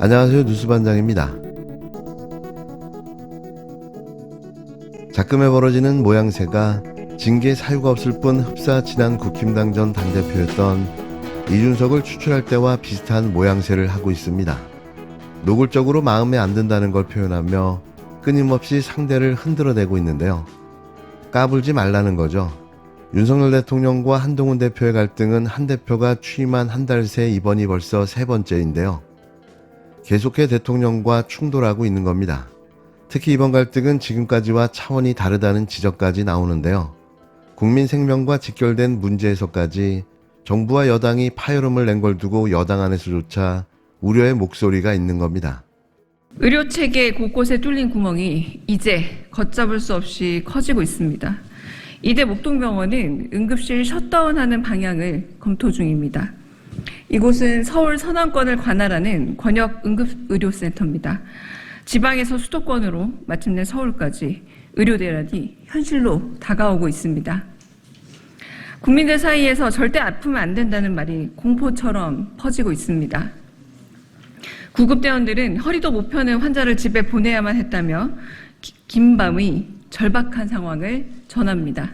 안녕하세요, 뉴스반장입니다. 작금에 벌어지는 모양새가 징계 사유가 없을 뿐 흡사 지난 국힘당 전 당대표였던 이준석을 추출할 때와 비슷한 모양새를 하고 있습니다. 노골적으로 마음에 안 든다는 걸 표현하며 끊임없이 상대를 흔들어대고 있는데요. 까불지 말라는 거죠. 윤석열 대통령과 한동훈 대표의 갈등은 한 대표가 취임한 한 달 새 이번이 벌써 세 번째인데요. 계속해 대통령과 충돌하고 있는 겁니다. 특히 이번 갈등은 지금까지와 차원이 다르다는 지적까지 나오는데요. 국민 생명과 직결된 문제에서까지 정부와 여당이 파열음을 낸 걸 두고 여당 안에서조차 우려의 목소리가 있는 겁니다. 의료체계 곳곳에 뚫린 구멍이 이제 걷잡을 수 없이 커지고 있습니다. 이대 목동병원은 응급실 셧다운하는 방향을 검토 중입니다. 이곳은 서울 서남권을 관할하는 권역 응급의료센터입니다. 지방에서 수도권으로 마침내 서울까지 의료 대란이 현실로 다가오고 있습니다. 국민들 사이에서 절대 아프면 안 된다는 말이 공포처럼 퍼지고 있습니다. 구급대원들은 허리도 못 펴는 환자를 집에 보내야만 했다며 긴 밤의 절박한 상황을 전합니다.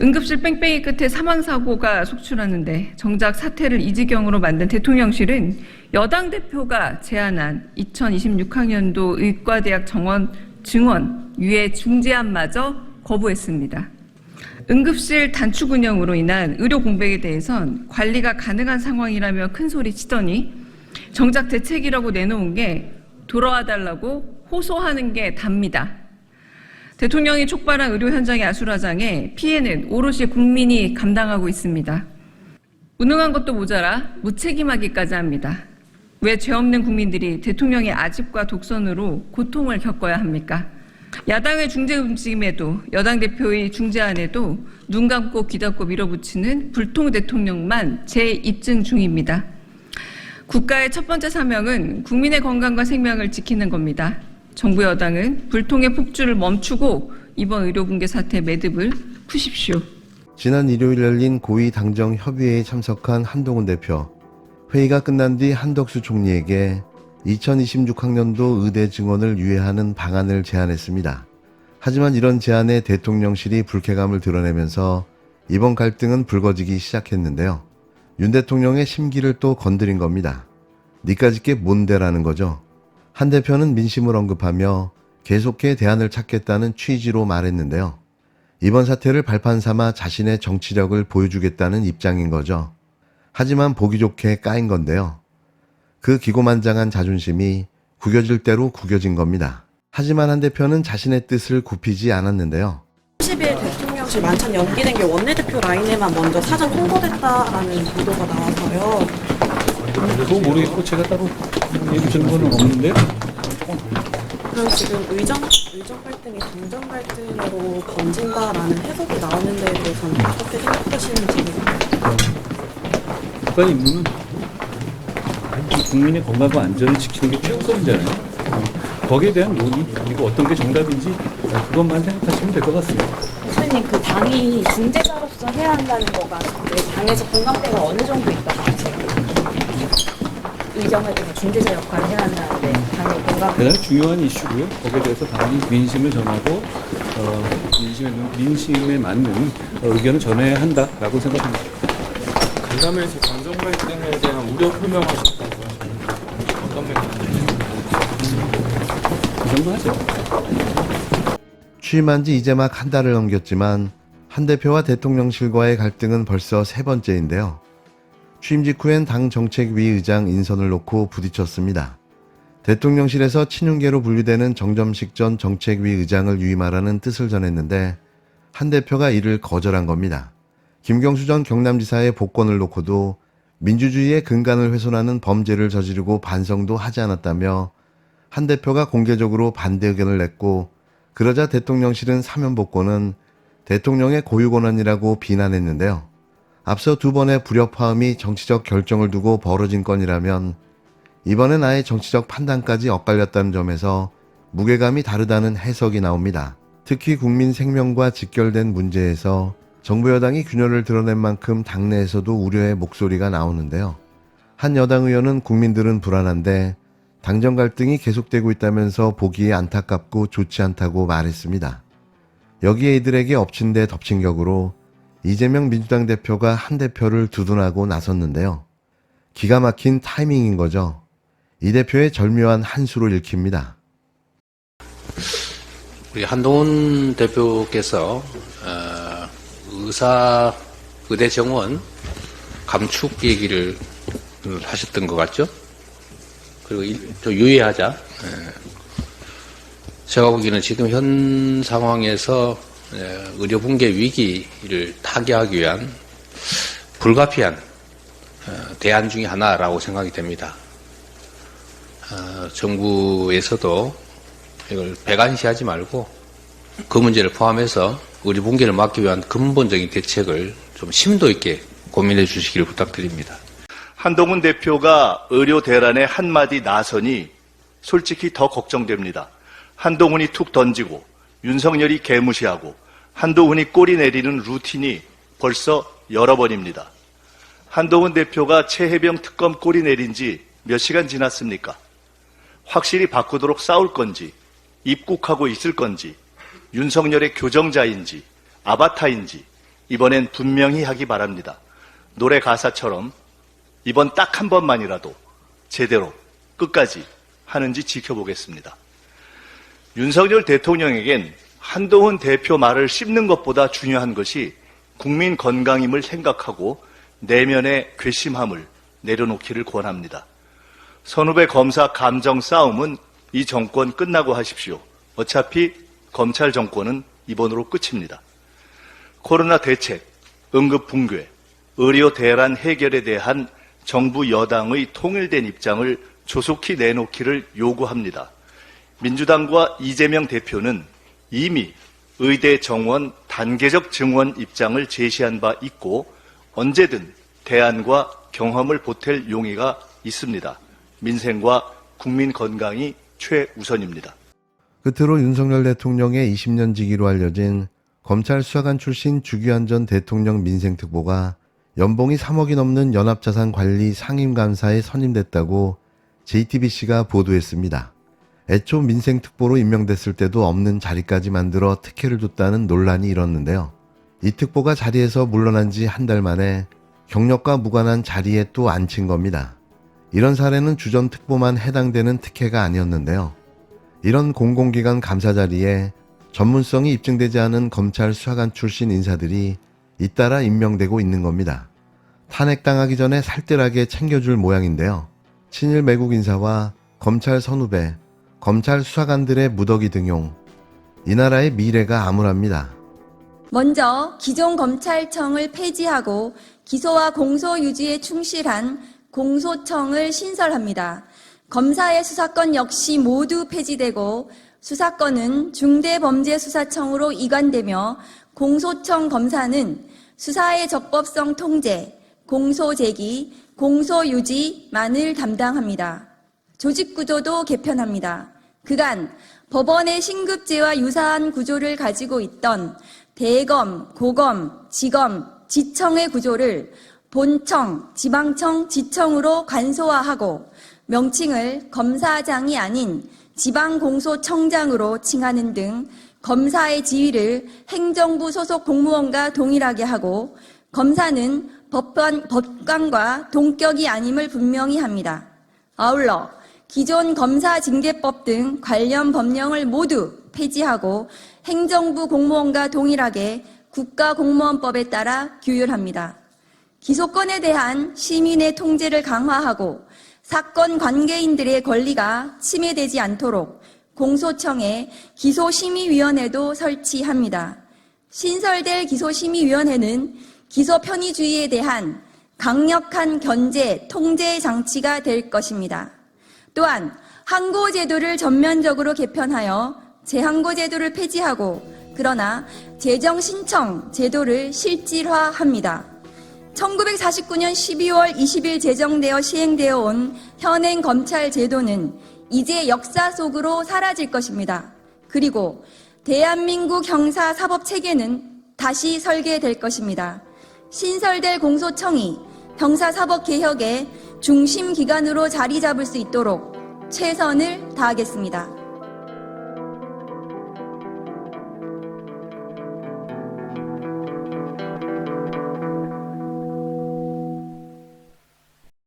응급실 뺑뺑이 끝에 사망사고가 속출하는데 정작 사태를 이 지경으로 만든 대통령실은 여당 대표가 제안한 2026학년도 의과대학 증원 유예 중지안마저 거부했습니다. 응급실 단축 운영으로 인한 의료 공백에 대해선 관리가 가능한 상황이라며 큰소리 치더니 정작 대책이라고 내놓은 게 돌아와달라고 호소하는 게 답니다. 대통령이 촉발한 의료 현장의 아수라장에 피해는 오롯이 국민이 감당하고 있습니다. 무능한 것도 모자라 무책임하기까지 합니다. 왜 죄 없는 국민들이 대통령의 아집과 독선으로 고통을 겪어야 합니까? 야당의 중재 움직임에도 여당 대표의 중재안에도 눈 감고 귀 닫고 밀어붙이는 불통 대통령만 재입증 중입니다. 국가의 첫 번째 사명은 국민의 건강과 생명을 지키는 겁니다. 정부 여당은 불통의 폭주를 멈추고 이번 의료붕괴 사태 매듭을 푸십시오. 지난 일요일 열린 고위 당정 협의회에 참석한 한동훈 대표. 회의가 끝난 뒤 한덕수 총리에게 2026학년도 의대 증원을 유예하는 방안을 제안했습니다. 하지만 이런 제안에 대통령실이 불쾌감을 드러내면서 이번 갈등은 불거지기 시작했는데요. 윤 대통령의 심기를 또 건드린 겁니다. 니까짓 게 뭔데라는 거죠. 한 대표는 민심을 언급하며 계속해 대안을 찾겠다는 취지로 말했는데요. 이번 사태를 발판 삼아 자신의 정치력을 보여주겠다는 입장인 거죠. 하지만 보기 좋게 까인 건데요. 그 기고만장한 자존심이 구겨질 대로 구겨진 겁니다. 하지만 한 대표는 자신의 뜻을 굽히지 않았는데요. 30일 대통령실 만찬 연기된 게 원내대표 라인에만 먼저 사전 통보됐다라는 보도가 나와서요. 그거 모르겠고 제가 따로 얘기 들은 거는 없는데. 그럼 지금 의정 갈등이 당정 갈등으로 번진다라는 해석이 나오는 데에 대해서는 어떻게 생각하시는지. 국가 임무는 국민의 건강과 안전을 지키는 게 최우선이잖아요. 거기에 대한 논의 그리고 어떤 게 정답인지 그것만 생각하시면 될 것 같습니다. 교수님, 그 당이 중재자로서 해야 한다는 거가 당에서 공감대가 어느 정도 있다고 하세요? 의정할 때는 중재자 역할을 해야 한다는데 당의 공감. 대단히 중요한 이슈고요. 거기에 대해서 당이 민심을 전하고 민심에 맞는 의견을 전해야 한다라고 생각합니다. 간담회에서 당정 갈등에 대한 우려 표명하셨다고요? 어떤 맥락인지? 그 정도 하죠. 취임한 지 이제 막 한 달을 넘겼지만 한 대표와 대통령실과의 갈등은 벌써 세 번째인데요. 취임 직후엔 당 정책위 의장 인선을 놓고 부딪혔습니다. 대통령실에서 친윤계로 분류되는 정점식 전 정책위 의장을 유임하라는 뜻을 전했는데 한 대표가 이를 거절한 겁니다. 김경수 전 경남지사의 복권을 놓고도 민주주의의 근간을 훼손하는 범죄를 저지르고 반성도 하지 않았다며 한 대표가 공개적으로 반대 의견을 냈고 그러자 대통령실은 사면 복권은 대통령의 고유 권한이라고 비난했는데요. 앞서 두 번의 불협화음이 정치적 결정을 두고 벌어진 건이라면 이번엔 아예 정치적 판단까지 엇갈렸다는 점에서 무게감이 다르다는 해석이 나옵니다. 특히 국민 생명과 직결된 문제에서 정부 여당이 균열을 드러낸 만큼 당내에서도 우려의 목소리가 나오는데요. 한 여당 의원은 국민들은 불안한데 당정 갈등이 계속되고 있다면서 보기에 안타깝고 좋지 않다고 말했습니다. 여기에 이들에게 엎친 데 덮친 격으로 이재명 민주당 대표가 한 대표를 두둔하고 나섰는데요. 기가 막힌 타이밍인 거죠. 이 대표의 절묘한 한 수를 읽힙니다. 우리 한동훈 대표께서 의대 정원 감축 얘기를 하셨던 것 같죠? 그리고 좀 유의하자. 제가 보기에는 지금 현 상황에서 의료 붕괴 위기를 타개하기 위한 불가피한 대안 중에 하나라고 생각이 됩니다. 정부에서도 이걸 배관시하지 말고 그 문제를 포함해서 의료 붕괴를 막기 위한 근본적인 대책을 좀 심도 있게 고민해 주시기를 부탁드립니다. 한동훈 대표가 의료 대란에 한마디 나서니 솔직히 더 걱정됩니다. 한동훈이 툭 던지고 윤석열이 개무시하고 한동훈이 꼬리 내리는 루틴이 벌써 여러 번입니다. 한동훈 대표가 최혜병 특검 꼬리 내린 지 몇 시간 지났습니까? 확실히 바꾸도록 싸울 건지 입국하고 있을 건지 윤석열의 교정자인지 아바타인지 이번엔 분명히 하기 바랍니다. 노래 가사처럼 이번 딱 한 번만이라도 제대로 끝까지 하는지 지켜보겠습니다. 윤석열 대통령에겐 한동훈 대표 말을 씹는 것보다 중요한 것이 국민 건강임을 생각하고 내면의 괘씸함을 내려놓기를 권합니다. 선후배 검사 감정 싸움은 이 정권 끝나고 하십시오. 어차피 검찰 정권은 이번으로 끝입니다. 코로나 대책, 응급 붕괴, 의료 대란 해결에 대한 정부 여당의 통일된 입장을 조속히 내놓기를 요구합니다. 민주당과 이재명 대표는 이미 의대 정원 단계적 증원 입장을 제시한 바 있고 언제든 대안과 경험을 보탤 용의가 있습니다. 민생과 국민 건강이 최우선입니다. 끝으로 윤석열 대통령의 20년 지기로 알려진 검찰 수사관 출신 주기환 전 대통령 민생특보가 연봉이 3억이 넘는 연합자산관리 상임감사에 선임됐다고 JTBC가 보도했습니다. 애초 민생특보로 임명됐을 때도 없는 자리까지 만들어 특혜를 줬다는 논란이 일었는데요. 이 특보가 자리에서 물러난 지 한 달 만에 경력과 무관한 자리에 또 앉힌 겁니다. 이런 사례는 주전 특보만 해당되는 특혜가 아니었는데요. 이런 공공기관 감사 자리에 전문성이 입증되지 않은 검찰 수사관 출신 인사들이 잇따라 임명되고 있는 겁니다. 탄핵당하기 전에 살뜰하게 챙겨줄 모양인데요. 친일 매국 인사와 검찰 선후배, 검찰 수사관들의 무더기 등용, 이 나라의 미래가 암울합니다. 먼저 기존 검찰청을 폐지하고 기소와 공소 유지에 충실한 공소청을 신설합니다. 검사의 수사권 역시 모두 폐지되고 수사권은 중대범죄수사청으로 이관되며 공소청 검사는 수사의 적법성 통제, 공소 제기, 공소 유지만을 담당합니다. 조직구조도 개편합니다. 그간 법원의 신급제와 유사한 구조를 가지고 있던 대검, 고검, 지검, 지청의 구조를 본청, 지방청, 지청으로 간소화하고 명칭을 검사장이 아닌 지방공소청장으로 칭하는 등 검사의 지위를 행정부 소속 공무원과 동일하게 하고 검사는 법관과 동격이 아님을 분명히 합니다. 아울러 기존 검사징계법 등 관련 법령을 모두 폐지하고 행정부 공무원과 동일하게 국가공무원법에 따라 규율합니다. 기소권에 대한 시민의 통제를 강화하고 사건 관계인들의 권리가 침해되지 않도록 공소청에 기소심의위원회도 설치합니다. 신설될 기소심의위원회는 기소 편의주의에 대한 강력한 견제, 통제 장치가 될 것입니다. 또한 항고제도를 전면적으로 개편하여 재항고제도를 폐지하고 그러나 재정신청 제도를 실질화합니다. 1949년 12월 20일 제정되어 시행되어 온 현행 검찰 제도는 이제 역사 속으로 사라질 것입니다. 그리고 대한민국 형사 사법 체계는 다시 설계될 것입니다. 신설될 공소청이 형사 사법 개혁에 중심 기관으로 자리 잡을 수 있도록 최선을 다하겠습니다.